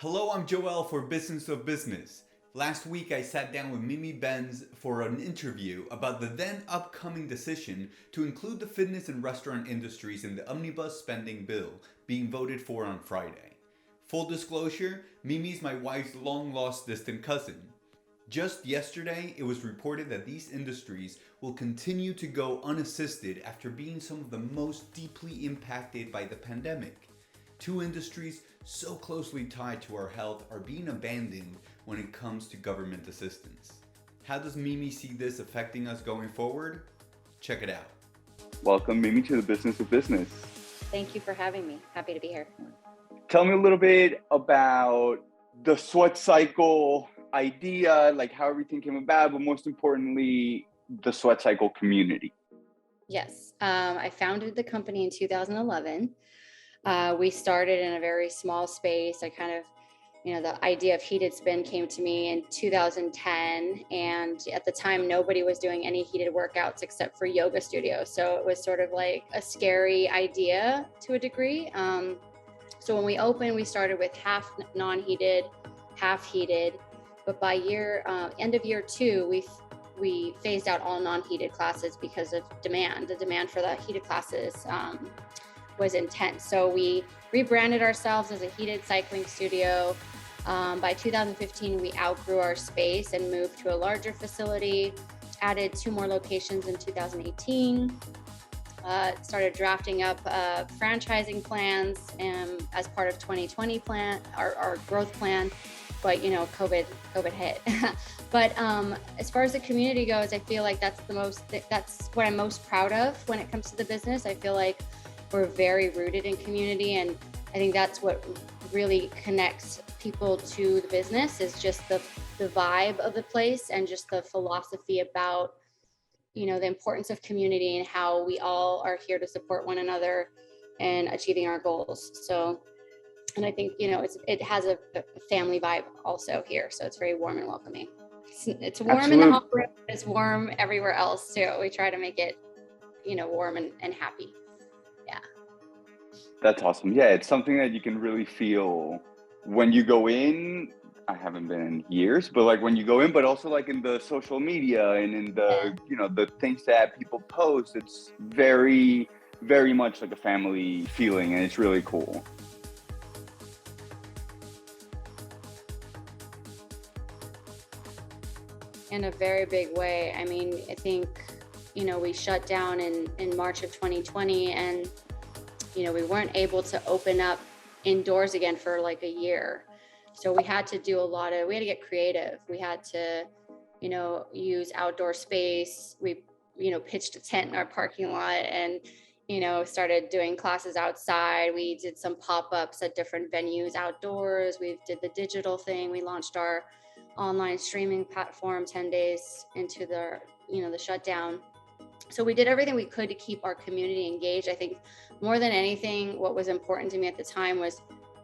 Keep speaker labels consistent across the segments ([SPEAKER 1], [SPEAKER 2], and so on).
[SPEAKER 1] Hello, I'm Joel for Business of Business. Last week I sat down with Mimi Benz for an interview about the then upcoming decision to include the fitness and restaurant industries in the omnibus spending bill being voted for on Friday. Full disclosure, Mimi's my wife's long lost distant cousin. Just yesterday, it was reported that these industries will continue to go unassisted after being some of the most deeply impacted by the pandemic. Two industries so closely tied to our health are being abandoned when it comes to government assistance. How does Mimi see this affecting us going forward? Check it out.
[SPEAKER 2] Welcome, Mimi, to the Business of Business.
[SPEAKER 3] Thank you for having me. Happy to be here.
[SPEAKER 2] Tell me a little bit about the sweat cycle idea, like how everything came about, but most importantly, the sweat cycle community.
[SPEAKER 3] Yes, I founded the company in 2011. We started in a very small space. The idea of heated spin came to me in 2010. And at the time, nobody was doing any heated workouts except for yoga studios. So it was sort of like a scary idea to a degree. So when we opened, we started with half non-heated, half heated. But by end of year two, we phased out all non-heated classes because of demand. The demand for the heated classes was intense. So we rebranded ourselves as a heated cycling studio. By 2015, we outgrew our space and moved to a larger facility, added 2 more locations in 2018, started drafting up franchising plans as part of 2020 plan, our growth plan. But COVID hit. But as far as the community goes, I feel like that's what I'm most proud of when it comes to the business. I feel like we're very rooted in community, and I think that's what really connects people to the business is just the vibe of the place and just the philosophy about the importance of community and how we all are here to support one another and achieving our goals. So. And I think, it has a family vibe also here. So it's very warm and welcoming. It's warm
[SPEAKER 2] Absolutely.
[SPEAKER 3] in the hot room, but it's warm everywhere else too. We try to make it, warm and happy. Yeah.
[SPEAKER 2] That's awesome. Yeah, it's something that you can really feel when you go in. I haven't been in years, but like when you go in, but also like in the social media and in the, the things that people post, it's very, very much like a family feeling, and it's really cool.
[SPEAKER 3] In a very big way. I mean, I think, we shut down in March of 2020 and, we weren't able to open up indoors again for like a year. So we had to get creative. We had to, use outdoor space. We, pitched a tent in our parking lot and, started doing classes outside. We did some pop-ups at different venues outdoors. We did the digital thing. We launched our online streaming platform 10 days into the shutdown. So we did everything we could to keep our community engaged. I think more than anything, what was important to me at the time was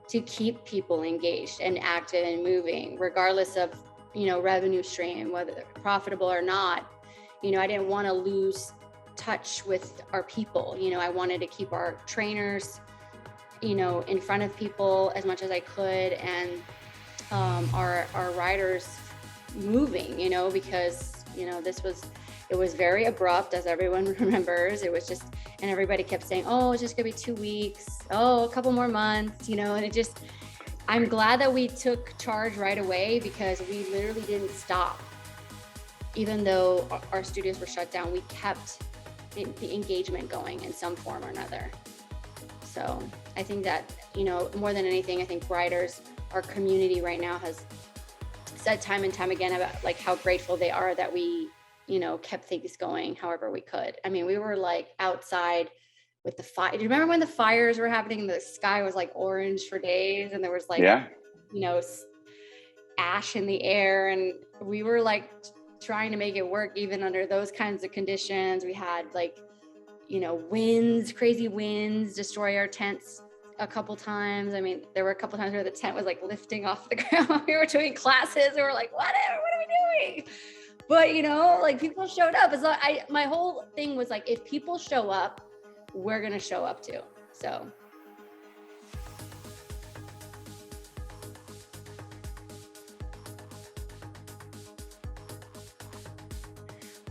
[SPEAKER 3] to keep people engaged and active and moving, regardless of, revenue stream, whether they're profitable or not. I didn't want to lose touch with our people. I wanted to keep our trainers, in front of people as much as I could, and our riders moving, because, it was very abrupt, as everyone remembers. It was just, and everybody kept saying, oh, it's just gonna be 2 weeks. Oh, a couple more months, and I'm glad that we took charge right away because we literally didn't stop. Even though our studios were shut down, we kept the engagement going in some form or another. So I think that, more than anything, I think riders, our community right now has said time and time again about like how grateful they are that we, kept things going however we could. I mean, we were like outside with the fire. Do you remember when the fires were happening? The sky was like orange for days and there was like, ash in the air, and we were like trying to make it work even under those kinds of conditions. We had like, crazy winds destroy our tents a couple times. I mean, there were a couple times where the tent was like lifting off the ground. We were doing classes and we're like, what are we doing? But like people showed up. My whole thing was like, if people show up, we're going to show up too. So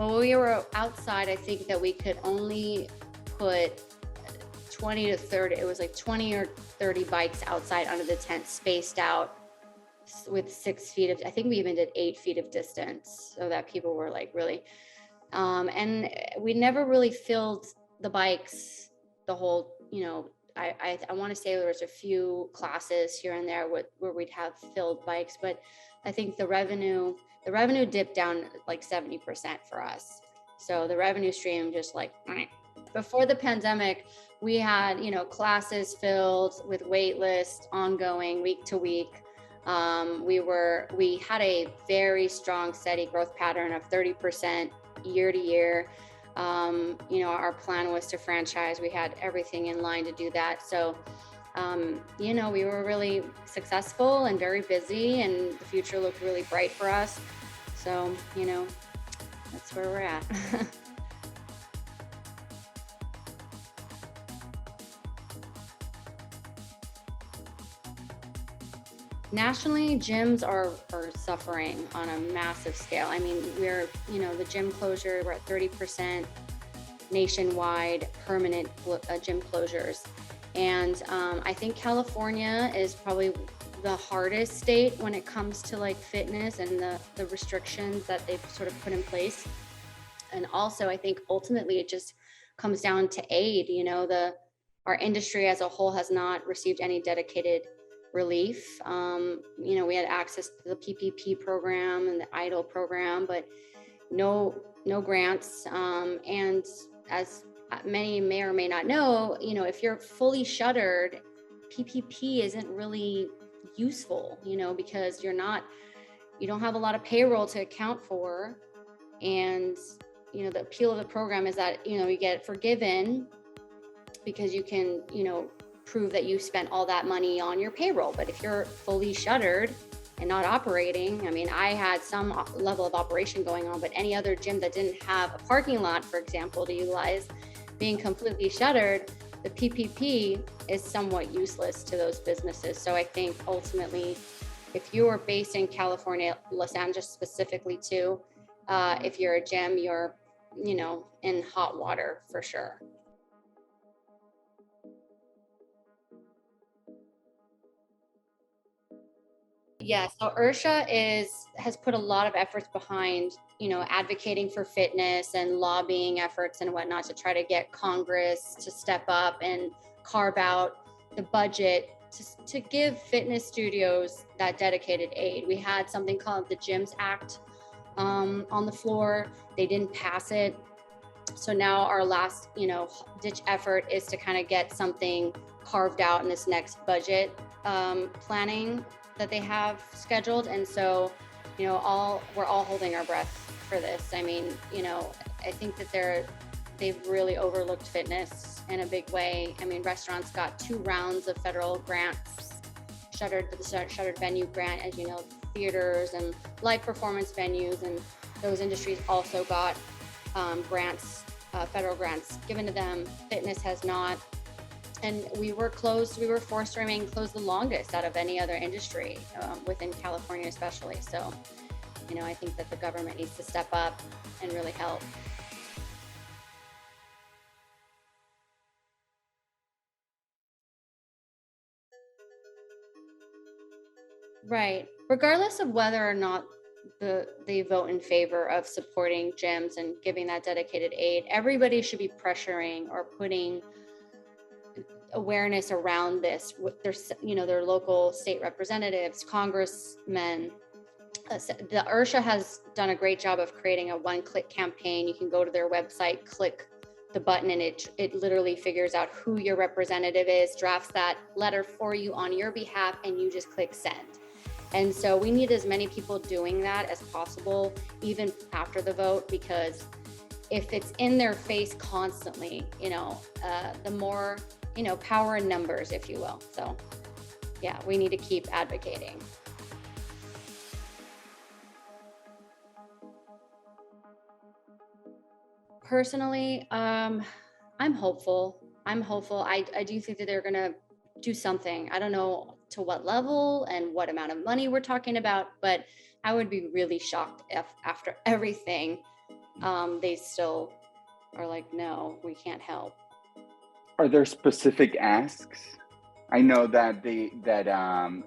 [SPEAKER 3] Well, when we were outside, I think that we could only put 20 to 30, it was like 20 or 30 bikes outside under the tent, spaced out with 6 feet of, I think we even did 8 feet of distance, so that people were like really, and we never really filled the bikes the whole, I want to say there was a few classes here and there where we'd have filled bikes, but I think the revenue dipped down like 70% for us. So the revenue stream just like, before the pandemic, we had, classes filled with wait list ongoing week to week. We had a very strong, steady growth pattern of 30% year to year. Our plan was to franchise. We had everything in line to do that. So, we were really successful and very busy, and the future looked really bright for us. So, that's where we're at. Nationally, gyms are suffering on a massive scale. I mean, we're, the gym closure, we're at 30% nationwide permanent gym closures. And I think California is probably the hardest state when it comes to like fitness and the restrictions that they've sort of put in place. And also, I think ultimately it just comes down to aid. Our industry as a whole has not received any dedicated relief. We had access to the PPP program and the EIDL program, but no grants. And as many may or may not know, if you're fully shuttered, PPP isn't really useful, because you don't have a lot of payroll to account for. And, the appeal of the program is that, you get forgiven because you can, prove that you spent all that money on your payroll. But if you're fully shuttered and not operating, I mean, I had some level of operation going on, but any other gym that didn't have a parking lot, for example, to utilize, being completely shuttered, the PPP is somewhat useless to those businesses. So I think ultimately, if you are based in California, Los Angeles specifically too, if you're a gym, you're, in hot water for sure. Yeah, so IRSHA has put a lot of efforts behind, advocating for fitness and lobbying efforts and whatnot to try to get Congress to step up and carve out the budget to give fitness studios that dedicated aid. We had something called the Gyms Act on the floor. They didn't pass it. So now our last, ditch effort is to kind of get something carved out in this next budget planning that they have scheduled. And so, we're all holding our breath for this. I mean, I think that they've really overlooked fitness in a big way. I mean, restaurants got 2 rounds of federal grants, the shuttered venue grant, as you know, theaters and live performance venues, and those industries also got grants, federal grants given to them. Fitness has not. And we were forced to remain closed the longest out of any other industry within California especially. So, I think that the government needs to step up and really help. Right. Regardless of whether or not they vote in favor of supporting gyms and giving that dedicated aid, everybody should be pressuring or putting awareness around this with their local state representatives, congressmen. The IRSHA has done a great job of creating a one-click campaign. You can go to their website, click the button, and it literally figures out who your representative is, drafts that letter for you on your behalf, and you just click send. And so we need as many people doing that as possible, even after the vote, because if it's in their face constantly, the more, power in numbers, if you will. So yeah, we need to keep advocating. Personally, I'm hopeful. I do think that they're going to do something. I don't know to what level and what amount of money we're talking about, but I would be really shocked if after everything they still are like, no, we can't help.
[SPEAKER 2] Are there specific asks? I know that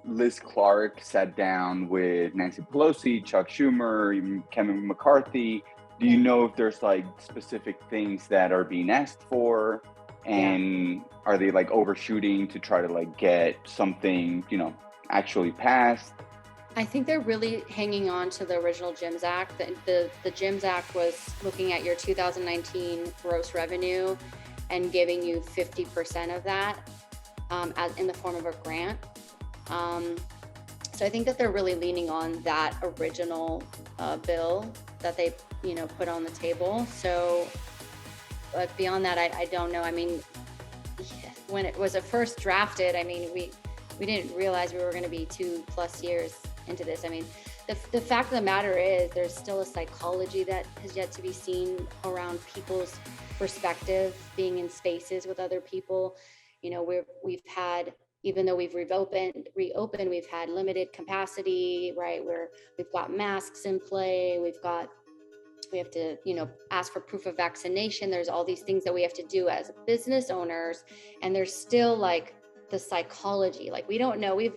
[SPEAKER 2] Liz Clark sat down with Nancy Pelosi, Chuck Schumer, even Kevin McCarthy. Do you know if there's like specific things that are being asked for, and are they like overshooting to try to like get something, actually passed?
[SPEAKER 3] I think they're really hanging on to the original GIMS Act. The GIMS Act was looking at your 2019 gross revenue and giving you 50% of that as in the form of a grant. So I think that they're really leaning on that original bill that they, put on the table. So, but beyond that, I don't know. I mean, when it was first drafted, I mean, we didn't realize we were going to be 2+ years into this. I mean, the fact of the matter is there's still a psychology that has yet to be seen around people's perspective, being in spaces with other people. We've had, even though we've reopened, we've had limited capacity, right? We've got masks in play. We have to, ask for proof of vaccination. There's all these things that we have to do as business owners. And there's still like the psychology, like we don't know, we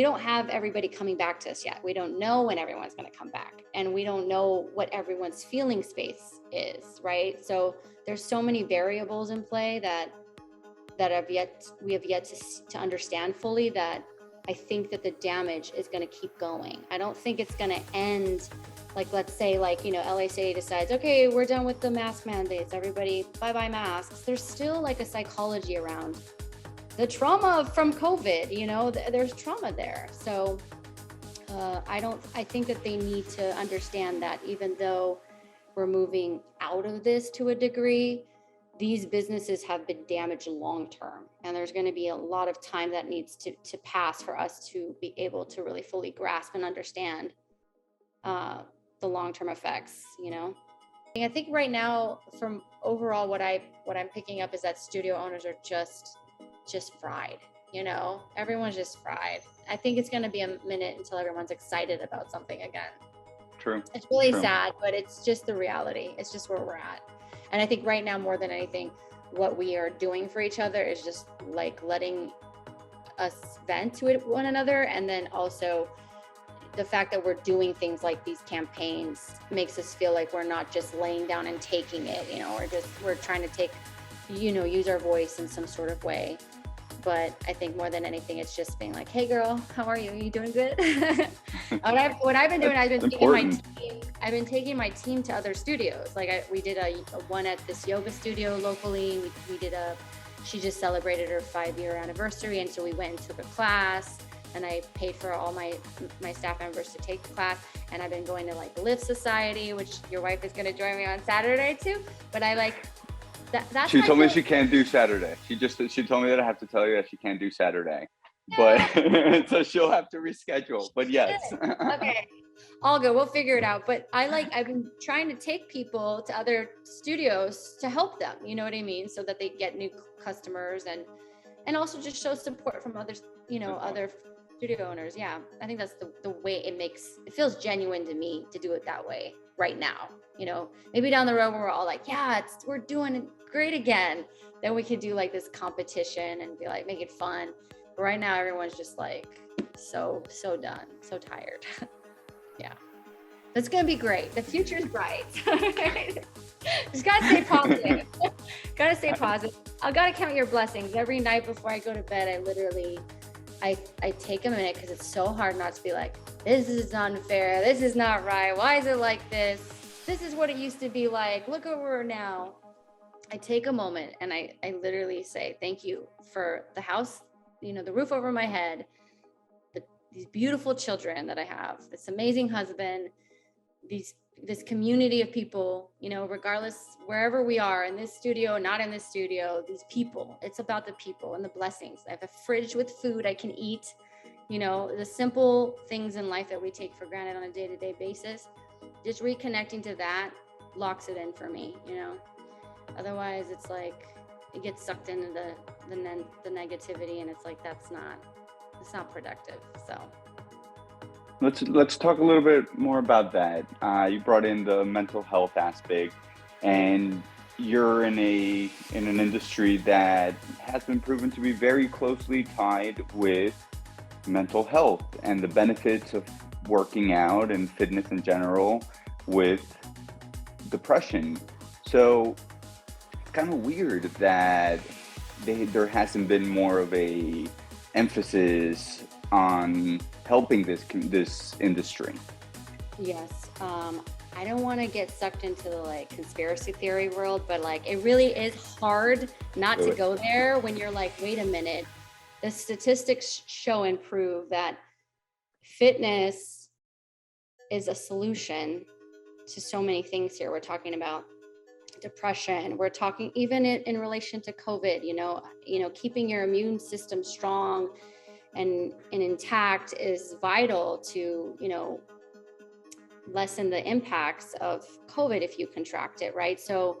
[SPEAKER 3] don't have everybody coming back to us yet. We don't know when everyone's going to come back, and we don't know what everyone's feeling space is, right? So there's so many variables in play that we have yet to understand fully, that I think that the damage is going to keep going. I don't think it's going to end. Like, let's say, LA City decides, okay, we're done with the mask mandates, everybody bye-bye masks. There's still like a psychology around the trauma from COVID, there's trauma there. So I think that they need to understand that even though we're moving out of this to a degree, these businesses have been damaged long-term. And there's going to be a lot of time that needs to pass for us to be able to really fully grasp and understand the long-term effects, I think right now, from overall what I'm picking up is that studio owners are just fried, everyone's just fried. I think it's going to be a minute until everyone's excited about something again.
[SPEAKER 2] True.
[SPEAKER 3] It's really sad, but it's just the reality. It's just where we're at. And I think right now, more than anything, what we are doing for each other is just like letting us vent to one another. And then also the fact that we're doing things like these campaigns makes us feel like we're not just laying down and taking it, we're trying to take, use our voice in some sort of way. But I think more than anything, it's just being like, hey girl, how are you? Are you doing good? What I've been doing, I've been taking my team to other studios. Like we did a one at this yoga studio locally. She just celebrated her 5-year anniversary. And so we went and took a class, and I paid for all my staff members to take the class. And I've been going to like Lift Society, which your wife is going to join me on Saturday too. But I like, that's
[SPEAKER 2] she told me she can't do Saturday. She told me that I have to tell you that she can't do Saturday, but so she'll have to reschedule. But yes.
[SPEAKER 3] Okay, all good. We'll figure it out. But I've been trying to take people to other studios to help them. You know what I mean? So that they get new customers and also just show support from others. Other studio owners. Yeah, I think that's the way it feels genuine to me to do it that way right now. Maybe down the road when we're all like, we're doing it great again, then we could do like this competition and be like, make it fun. But right now, everyone's just like so done, so tired. Yeah, it's gonna be great. The future's bright. Just gotta stay positive. Gotta stay positive. I gotta count your blessings every night before I go to bed. I literally, I take a minute because it's so hard not to be like, this is unfair. This is not right. Why is it like this? This is what it used to be like. Look where we're now. I take a moment and I literally say, thank you for the house, the roof over my head, these beautiful children that I have, this amazing husband, this community of people, regardless wherever we are, in this studio, not in this studio, these people. It's about the people and the blessings. I have a fridge with food I can eat, the simple things in life that we take for granted on a day-to-day basis. Just reconnecting to that locks it in for me, Otherwise, it's like it gets sucked into the negativity, and it's like it's not productive. So
[SPEAKER 2] Let's talk a little bit more about that. You brought in the mental health aspect, and you're in an industry that has been proven to be very closely tied with mental health and the benefits of working out and fitness in general with depression. So it's kind of weird that there hasn't been more of a emphasis on helping this industry.
[SPEAKER 3] Yes. I don't want to get sucked into the like conspiracy theory world, but like it really is hard not to go there when you're like, wait a minute, the statistics show and prove that fitness is a solution to so many things here. We're talking about depression. We're talking even in relation to COVID, keeping your immune system strong and intact is vital to, lessen the impacts of COVID if you contract it, right? So,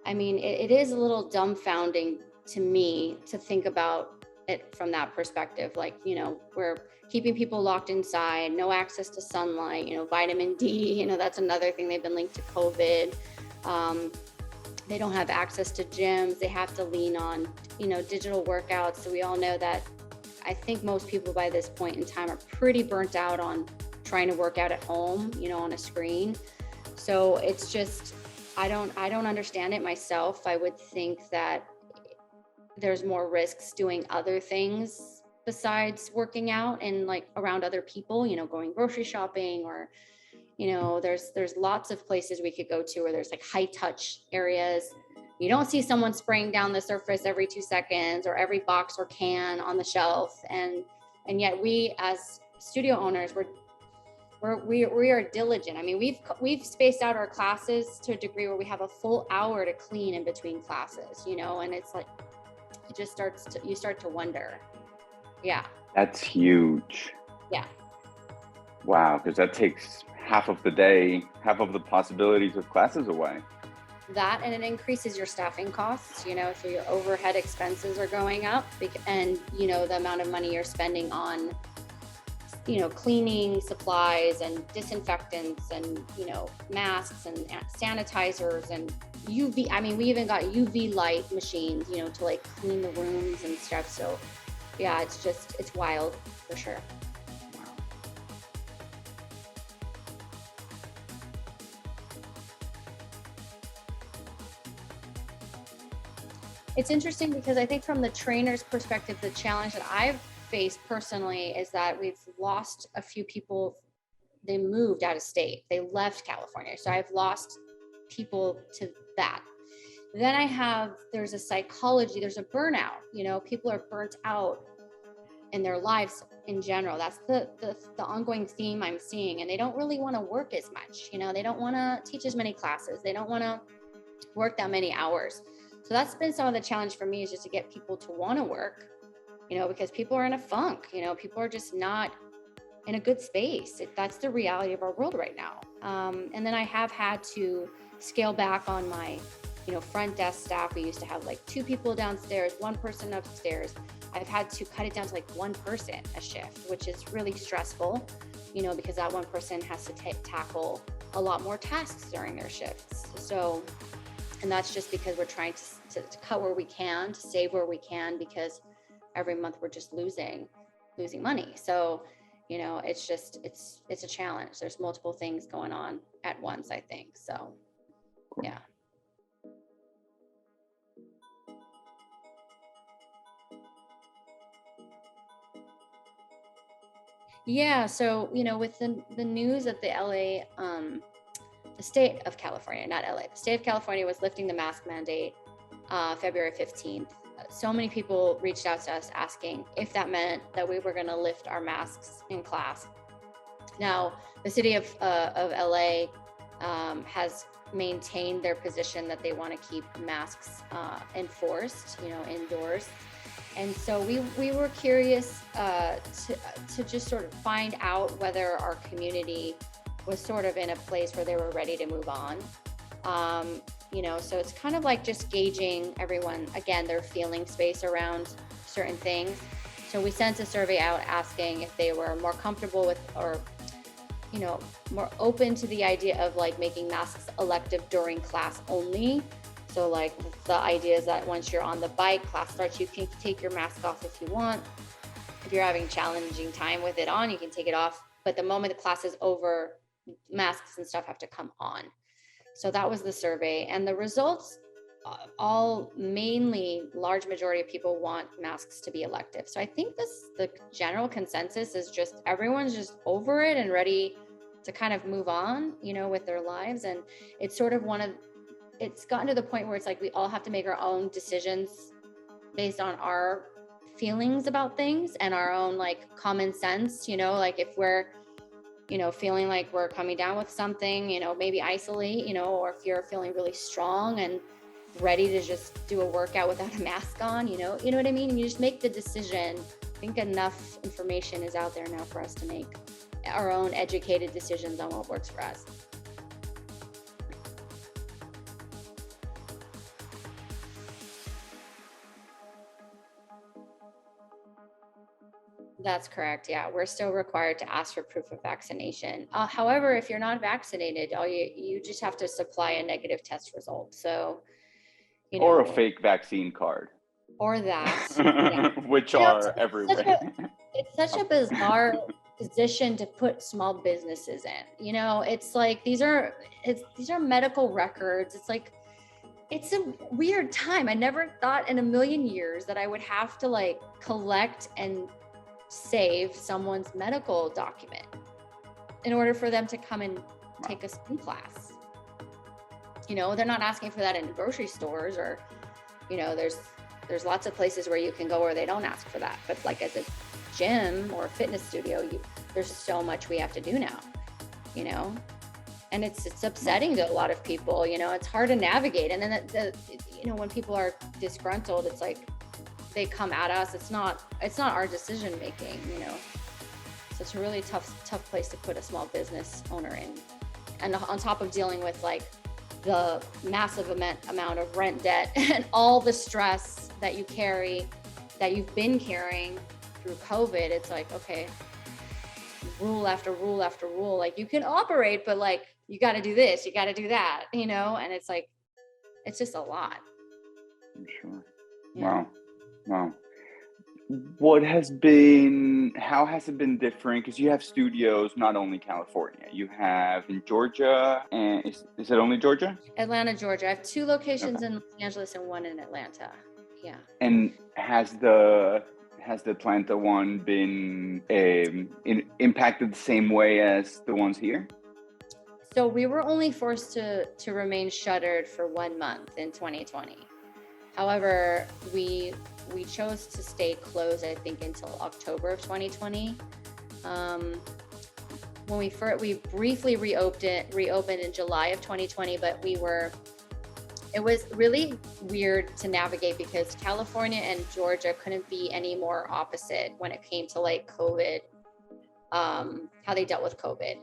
[SPEAKER 3] I mean, it is a little dumbfounding to me to think about it from that perspective. Like, we're keeping people locked inside, no access to sunlight, vitamin D, that's another thing. They've been linked to COVID. They don't have access to gyms. They have to lean on, digital workouts. So we all know that I think most people by this point in time are pretty burnt out on trying to work out at home, on a screen. So it's just, I don't understand it myself. I would think that there's more risks doing other things besides working out and like around other people, going grocery shopping or, there's lots of places we could go to where there's like high touch areas. You don't see someone spraying down the surface every 2 seconds or every box or can on the shelf. And yet we as studio owners, we are diligent. I mean, we've spaced out our classes to a degree where we have a full hour to clean in between classes, and it's like, you start to wonder. Yeah.
[SPEAKER 2] That's huge.
[SPEAKER 3] Yeah.
[SPEAKER 2] Wow. Because that takes half of the day, half of the possibilities of classes away.
[SPEAKER 3] That, and it increases your staffing costs, so your overhead expenses are going up and, the amount of money you're spending on, cleaning supplies and disinfectants and, masks and sanitizers and UV. I mean, we even got UV light machines, to like clean the rooms and stuff. So yeah, it's wild for sure. It's interesting because I think from the trainer's perspective, the challenge that I've faced personally is that we've lost a few people. They moved out of state. They left California. So I've lost people to that. Then there's a psychology, there's a burnout, people are burnt out in their lives in general. That's the ongoing theme I'm seeing. And they don't really want to work as much. They don't want to teach as many classes. They don't want to work that many hours. So that's been some of the challenge for me, is just to get people to want to work, because people are in a funk, people are just not in a good space. That's the reality of our world right now. And then I have had to scale back on my, front desk staff. We used to have like 2 people downstairs, 1 person upstairs. I've had to cut it down to like 1 person a shift, which is really stressful, because that 1 person has to tackle a lot more tasks during their shifts. So, and that's just because we're trying to cut where we can, to save where we can, because every month we're just losing money. So, it's a challenge. There's multiple things going on at once, I think. So, yeah. Yeah. So, with the news that the state of California, not LA, the state of California was lifting the mask mandate February 15th. So many people reached out to us asking if that meant that we were going to lift our masks in class. Now, the city of LA has maintained their position that they want to keep masks enforced, indoors. And so we were curious to just sort of find out whether our community was sort of in a place where they were ready to move on. So it's kind of like just gauging everyone, again, their feeling space around certain things. So we sent a survey out asking if they were more comfortable with or more open to the idea of like making masks elective during class only. So like the idea is that once you're on the bike, class starts, you can take your mask off if you want. If you're having challenging time with it on, you can take it off. But the moment the class is over, masks and stuff have to come on. So that was the survey, and the results all mainly large majority of people want masks to be elective. So I think the general consensus is just everyone's just over it and ready to kind of move on, with their lives. And it's sort of it's gotten to the point where it's like we all have to make our own decisions based on our feelings about things and our own like common sense, like if we're feeling like we're coming down with something, maybe isolate, or if you're feeling really strong and ready to just do a workout without a mask on, you know what I mean? And you just make the decision. I think enough information is out there now for us to make our own educated decisions on what works for us. That's correct. Yeah, we're still required to ask for proof of vaccination. However, if you're not vaccinated, you just have to supply a negative test result. So,
[SPEAKER 2] or a fake vaccine card,
[SPEAKER 3] or that, yeah.
[SPEAKER 2] which are everywhere.
[SPEAKER 3] It's such a bizarre position to put small businesses in. It's like these are medical records. It's like it's a weird time. I never thought in a million years that I would have to like collect and save someone's medical document in order for them to come and take a spin class. They're not asking for that in grocery stores or, there's lots of places where you can go where they don't ask for that. But like at a gym or a fitness studio, there's so much we have to do now, and it's upsetting to a lot of people. It's hard to navigate. And then when people are disgruntled, it's like they come at us. It's not our decision making, So it's a really tough place to put a small business owner in. And on top of dealing with like the massive amount of rent debt and all the stress that you carry, that you've been carrying through COVID, it's like, okay, rule after rule after rule. Like you can operate, but like you got to do this, you got to do that, and it's like, it's just a lot.
[SPEAKER 2] I'm sure.
[SPEAKER 3] Yeah.
[SPEAKER 2] Wow. How has it been different? Because you have studios not only California, you have in Georgia, and is it only Georgia?
[SPEAKER 3] Atlanta, Georgia. I have 2 locations in Los Angeles and 1 in Atlanta. Yeah.
[SPEAKER 2] And has the Atlanta one been impacted the same way as the ones here?
[SPEAKER 3] So we were only forced to remain shuttered for 1 month in 2020. However, we chose to stay closed, I think, until October of 2020. When we briefly reopened in July of 2020, but it was really weird to navigate because California and Georgia couldn't be any more opposite when it came to like COVID, how they dealt with COVID.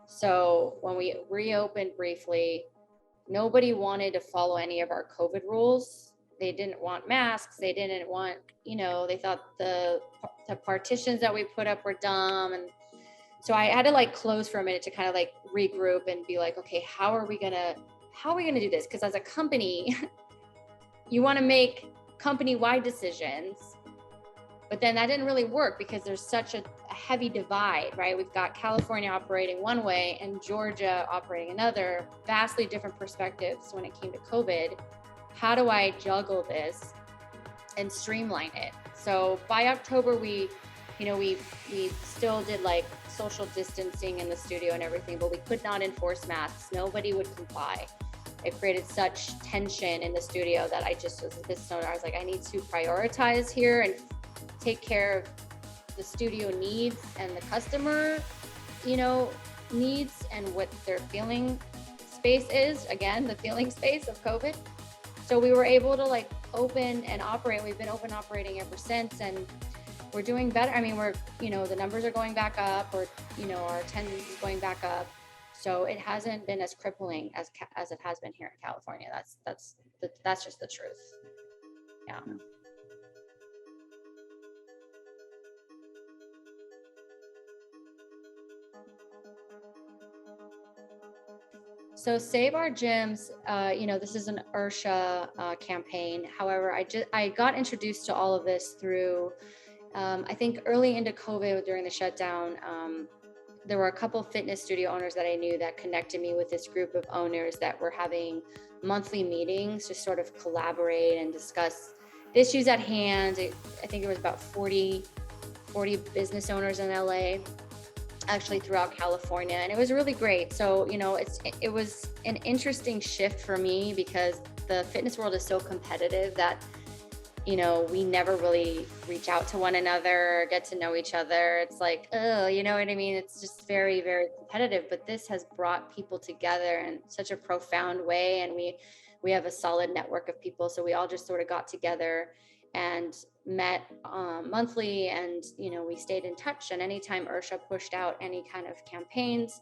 [SPEAKER 3] So when we reopened briefly, nobody wanted to follow any of our COVID rules. They didn't want masks. They didn't want, they thought the partitions that we put up were dumb. And so I had to like close for a minute to kind of like regroup and be like, okay, how are we gonna do this? Because as a company, you want to make company-wide decisions, but then that didn't really work because there's such a heavy divide, right? We've got California operating one way and Georgia operating another, vastly different perspectives when it came to COVID. How do I juggle this and streamline it? So by October, we still did like social distancing in the studio and everything, but we could not enforce masks. Nobody would comply. It created such tension in the studio that I just was a business owner. I was like, I need to prioritize here and take care of the studio needs and the customer, needs and what their feeling space is. Again, the feeling space of COVID. So we were able to like open and operate. We've been open operating ever since, and we're doing better. I mean, the numbers are going back up, or, our attendance is going back up. So it hasn't been as crippling as it has been here in California. That's just the truth. Yeah. So Save Our Gyms, this is an URSHA campaign. However, I got introduced to all of this through, I think early into COVID during the shutdown, there were a couple of fitness studio owners that I knew that connected me with this group of owners that were having monthly meetings to sort of collaborate and discuss the issues at hand. I think it was about 40 business owners in LA, actually throughout California, and it was really great. So, it was an interesting shift for me because the fitness world is so competitive that, we never really reach out to one another, get to know each other. It's like, oh, you know what I mean? It's just very, very competitive, but this has brought people together in such a profound way. And we have a solid network of people. So we all just sort of got together and met monthly, and we stayed in touch. And anytime URSHA pushed out any kind of campaigns,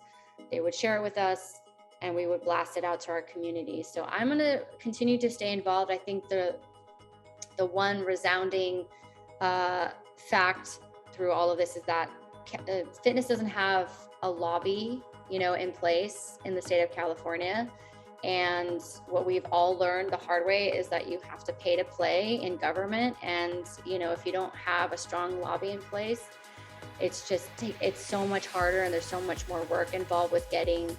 [SPEAKER 3] they would share it with us and we would blast it out to our community. So I'm going to continue to stay involved. I think the one resounding fact through all of this is that fitness doesn't have a lobby in place in the state of California. And what we've all learned the hard way is that you have to pay to play in government. And, if you don't have a strong lobby in place, it's so much harder, and there's so much more work involved with getting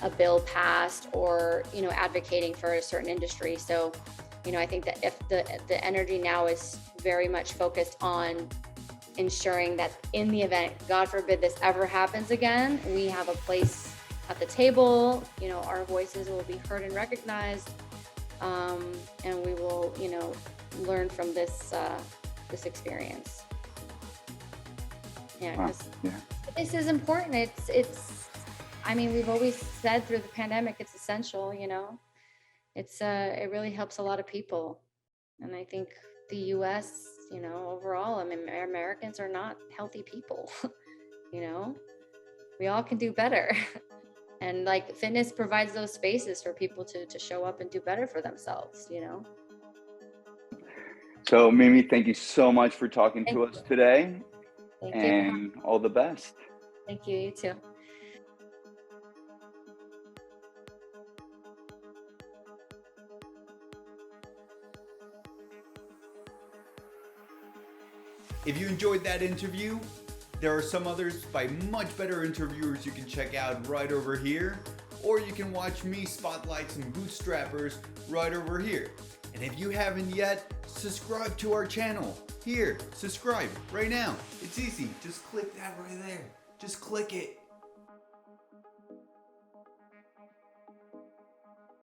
[SPEAKER 3] a bill passed or, advocating for a certain industry. So, I think that if the energy now is very much focused on ensuring that in the event, God forbid, this ever happens again, we have a place at the table, our voices will be heard and recognized, and we will, learn from this experience. Yeah,
[SPEAKER 2] Wow. Yeah.
[SPEAKER 3] this is important. We've always said through the pandemic, it's essential. It really helps a lot of people, and I think the U.S., overall, Americans are not healthy people. We all can do better. And like fitness provides those spaces for people to show up and do better for themselves,
[SPEAKER 2] So Mimi, thank you so much for talking to us today,
[SPEAKER 3] Thank you.
[SPEAKER 2] and all the best.
[SPEAKER 3] Thank you. You too.
[SPEAKER 1] If you enjoyed that interview, there are some others by much better interviewers you can check out right over here, or you can watch me spotlight some bootstrappers right over here. And if you haven't yet, subscribe to our channel. Here, subscribe right now. It's easy. Just click that right there. Just click it.